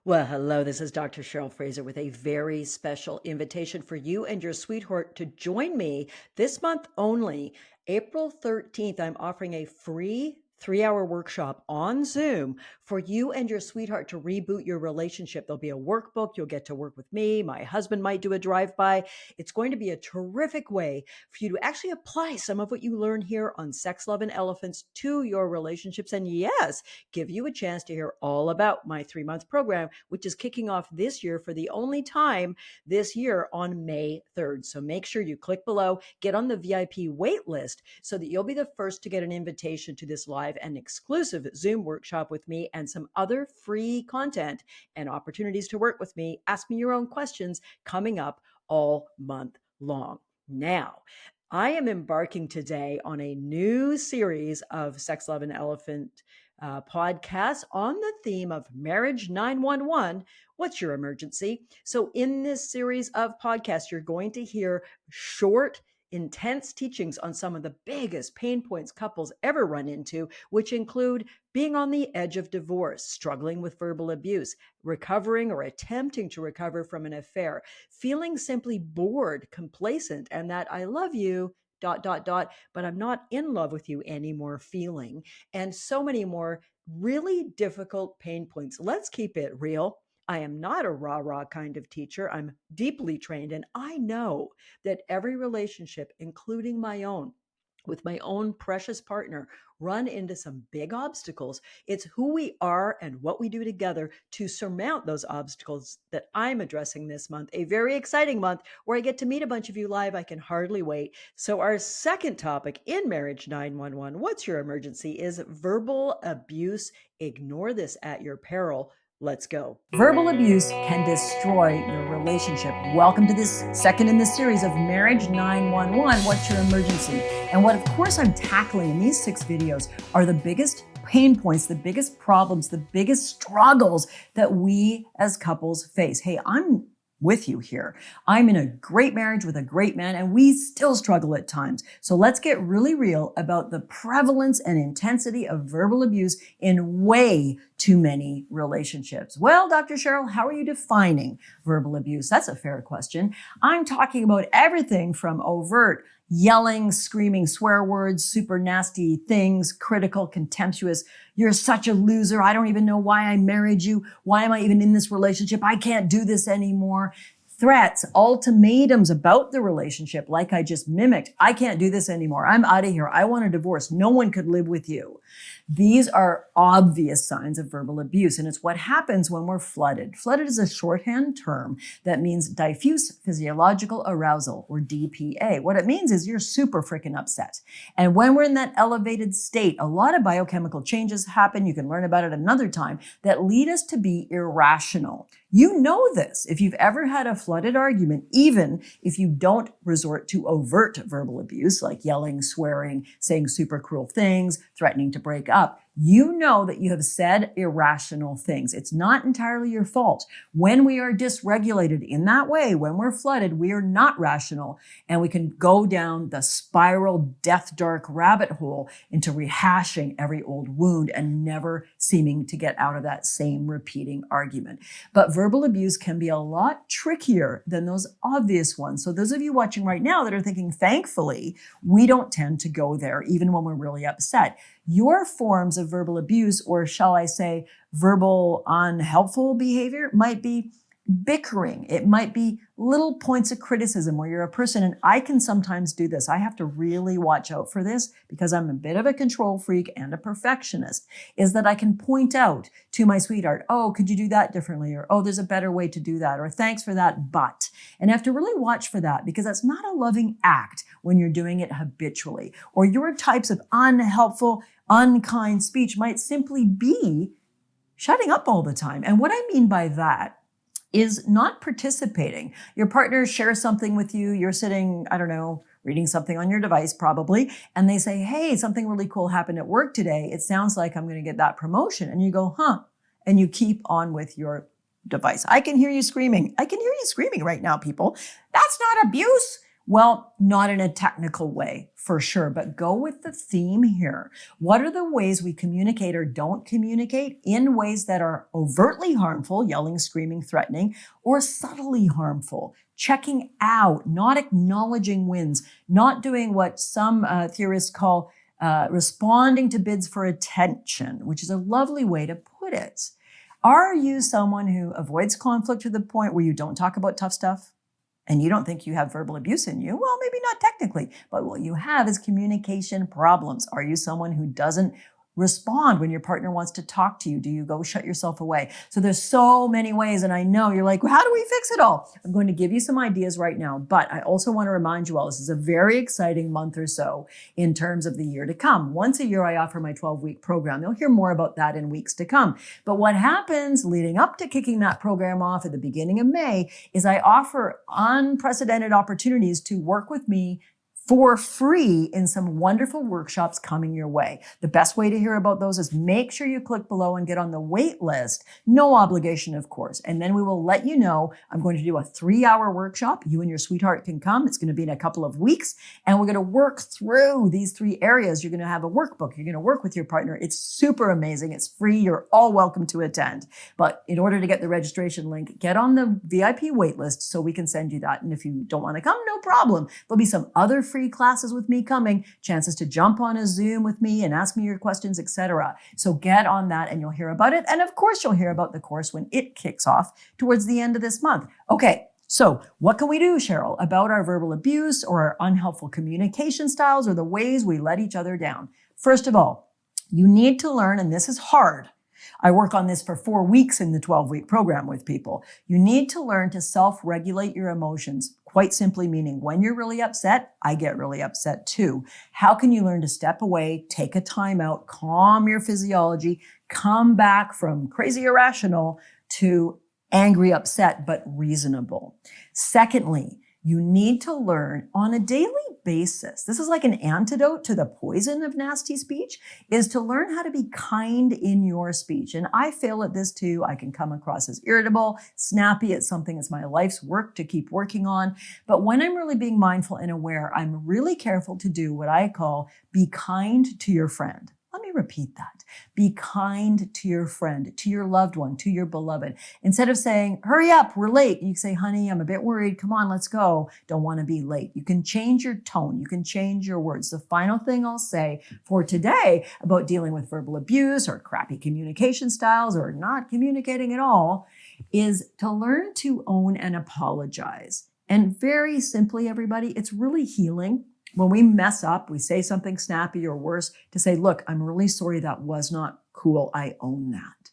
Well, hello, this is Dr. Cheryl Fraser with a very special invitation for you and your sweetheart to join me this month only. April 13th, I'm offering a free 3-hour workshop on Zoom for you and your sweetheart to reboot your relationship. There'll be a workbook. You'll get to work with me. My husband might do a drive-by. It's going to be a terrific way for you to actually apply some of what you learn here on Sex, Love, and Elephants to your relationships. And yes, give you a chance to hear all about my 3-month program, which is kicking off this year for the only time this year on May 3rd. So make sure you click below, get on the VIP wait list so that you'll be the first to get an invitation to this live and exclusive Zoom workshop with me and some other free content and opportunities to work with me. Ask me your own questions coming up all month long. Now, I am embarking today on a new series of Sex, Love, and Elephant podcast on the theme of Marriage 911. What's your emergency? So, in this series of podcasts, you're going to hear short, intense teachings on some of the biggest pain points couples ever run into, which include being on the edge of divorce, struggling with verbal abuse, recovering or attempting to recover from an affair, feeling simply bored, complacent, and that I love you, but I'm not in love with you anymore feeling, and so many more really difficult pain points. Let's keep it real. I am not a rah-rah kind of teacher. I'm deeply trained, and I know that every relationship, including my own, with my own precious partner, run into some big obstacles. It's who we are and what we do together to surmount those obstacles that I'm addressing this month, a very exciting month where I get to meet a bunch of you live. I can hardly wait. So our second topic in Marriage 911, what's your emergency, is verbal abuse. Ignore this at your peril. Let's go. Verbal abuse can destroy your relationship. Welcome to this second in this series of Marriage 911, What's Your Emergency? And what, of course, I'm tackling in these 6 videos are the biggest pain points, the biggest problems, the biggest struggles that we as couples face. Hey, I'm with you here. I'm in a great marriage with a great man, and we still struggle at times. So let's get really real about the prevalence and intensity of verbal abuse in way too many relationships. Well, Dr. Cheryl, how are you defining verbal abuse? That's a fair question. I'm talking about everything from overt, yelling, screaming swear words, super nasty things, critical, contemptuous. You're such a loser. I don't even know why I married you. Why am I even in this relationship? I can't do this anymore. Threats, ultimatums about the relationship, like I just mimicked. I can't do this anymore. I'm out of here. I want a divorce. No one could live with you. These are obvious signs of verbal abuse, and it's what happens when we're flooded. Flooded is a shorthand term that means diffuse physiological arousal, or DPA. What it means is you're super freaking upset. And when we're in that elevated state, a lot of biochemical changes happen. You can learn about it another time that lead us to be irrational. You know this if you've ever had a flooded argument, even if you don't resort to overt verbal abuse, like yelling, swearing, saying super cruel things, threatening to break up. You know that you have said irrational things. It's not entirely your fault. When we are dysregulated in that way, when we're flooded, we are not rational, and we can go down the spiral, death dark rabbit hole into rehashing every old wound and never seeming to get out of that same repeating argument. But verbal abuse can be a lot trickier than those obvious ones. So those of you watching right now that are thinking, thankfully, we don't tend to go there even when we're really upset. Your forms of verbal abuse, or shall I say verbal unhelpful behavior, might be bickering. It might be little points of criticism where you're a person, and I can sometimes do this. I have to really watch out for this because I'm a bit of a control freak and a perfectionist, is that I can point out to my sweetheart, oh, could you do that differently? Or, oh, there's a better way to do that. Or thanks for that, but. And I have to really watch for that because that's not a loving act when you're doing it habitually. Or your types of unhelpful, unkind speech might simply be shutting up all the time. And what I mean by that is not participating. Your partner shares something with you. You're sitting, I don't know, reading something on your device probably, and they say, hey, something really cool happened at work today. It sounds like I'm going to get that promotion. And you go, huh? And you keep on with your device. I can hear you screaming. I can hear you screaming right now, people. That's not abuse. Well, not in a technical way, for sure, but go with the theme here. What are the ways we communicate or don't communicate in ways that are overtly harmful, yelling, screaming, threatening, or subtly harmful? Checking out, not acknowledging wins, not doing what some theorists call responding to bids for attention, which is a lovely way to put it. Are you someone who avoids conflict to the point where you don't talk about tough stuff? And you don't think you have verbal abuse in you? Well, maybe not technically, but what you have is communication problems. Are you someone who doesn't respond when your partner wants to talk to you? Do you go shut yourself away? So there's so many ways. And I know you're like, well, how do we fix it all? I'm going to give you some ideas right now, but I also want to remind you all, this is a very exciting month or so in terms of the year to come. Once a year, I offer my 12-week program. You'll hear more about that in weeks to come. But what happens leading up to kicking that program off at the beginning of May is I offer unprecedented opportunities to work with me for free in some wonderful workshops coming your way. The best way to hear about those is make sure you click below and get on the wait list. No obligation, of course. And then we will let you know. I'm going to do a 3-hour workshop. You and your sweetheart can come. It's going to be in a couple of weeks. And we're going to work through these 3 areas. You're going to have a workbook. You're going to work with your partner. It's super amazing. It's free. You're all welcome to attend. But in order to get the registration link, get on the VIP wait list so we can send you that. And if you don't want to come, no problem. There'll be some other free classes with me coming, chances to jump on a Zoom with me and ask me your questions, etc. So get on that and you'll hear about it. And of course, you'll hear about the course when it kicks off towards the end of this month. Okay. So what can we do, Cheryl, about our verbal abuse or our unhelpful communication styles or the ways we let each other down? First of all, you need to learn, and this is hard. I work on this for 4 weeks in the 12-week program with people. You need to learn to self-regulate your emotions, quite simply meaning when you're really upset, I get really upset too. How can you learn to step away, take a time out, calm your physiology, come back from crazy irrational to angry, upset, but reasonable? Secondly, you need to learn on a daily basis. This is like an antidote to the poison of nasty speech, is to learn how to be kind in your speech. And I fail at this too. I can come across as irritable, snappy. It's something that's my life's work to keep working on. But when I'm really being mindful and aware, I'm really careful to do what I call be kind to your friend. Let me repeat that. Be kind to your friend, to your loved one, to your beloved. Instead of saying, hurry up, we're late, you say, honey, I'm a bit worried. Come on, let's go. Don't want to be late. You can change your tone. You can change your words. The final thing I'll say for today about dealing with verbal abuse or crappy communication styles or not communicating at all is to learn to own and apologize. And very simply, everybody, it's really healing. When we mess up, we say something snappy or worse, to say, look, I'm really sorry, that was not cool. I own that.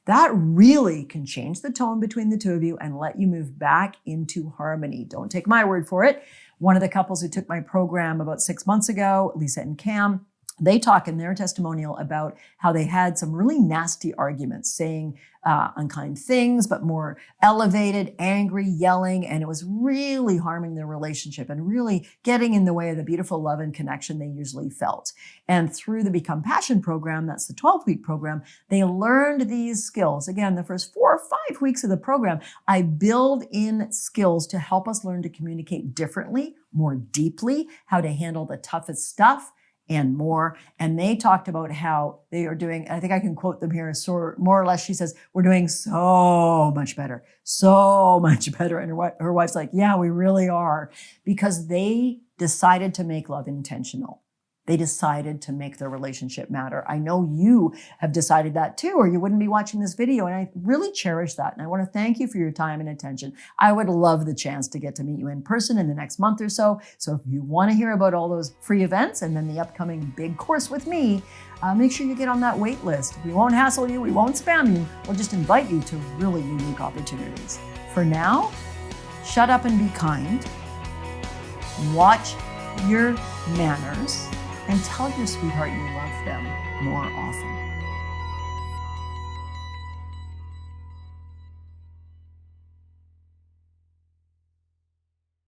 That really can change the tone between the two of you and let you move back into harmony. Don't take my word for it. One of the couples who took my program about 6 months ago, Lisa and Cam, they talk in their testimonial about how they had some really nasty arguments, saying unkind things, but more elevated, angry, yelling, and it was really harming their relationship and really getting in the way of the beautiful love and connection they usually felt. And through the Become Passion program, that's the 12-week program, they learned these skills. Again, the first 4 or 5 weeks of the program, I build in skills to help us learn to communicate differently, more deeply, how to handle the toughest stuff, and more. And they talked about how they are doing, I think I can quote them here, so more or less, she says, we're doing so much better. And her wife's like, yeah, we really are. Because they decided to make love intentional. They decided to make their relationship matter. I know you have decided that too, or you wouldn't be watching this video. And I really cherish that. And I want to thank you for your time and attention. I would love the chance to get to meet you in person in the next month or so. So if you want to hear about all those free events and then the upcoming big course with me, make sure you get on that wait list. We won't hassle you. We won't spam you. We'll just invite you to really unique opportunities. For now, shut up and be kind. Watch your manners. And tell your sweetheart you love them more often.